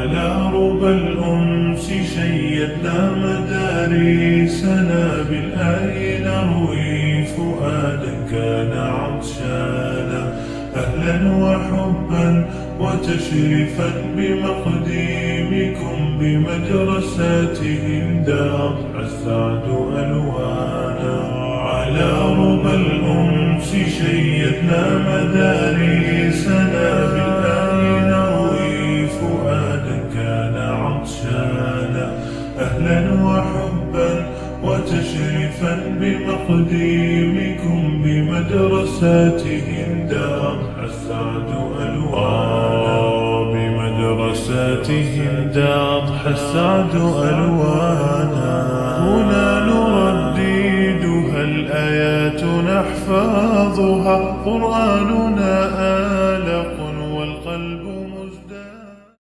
على ربى الأنس شيدنا مدارسنا بالآي نروي فؤادا كان عطشانا أهلا وحبا وتشريفا بمقديمكم بمدرستهم أضحى السعد ألوانا على ربى الأنس شيدنا مدارسنا بالآي نروي فؤادا كان عطشانا أهلا وحبا وتشريفا بمقديمكم بمدرستهم أضحى السعد ألوانا بمدرستهم أضحى السعد ألوانا هنا نرددها الآيات نحفظها قرآننا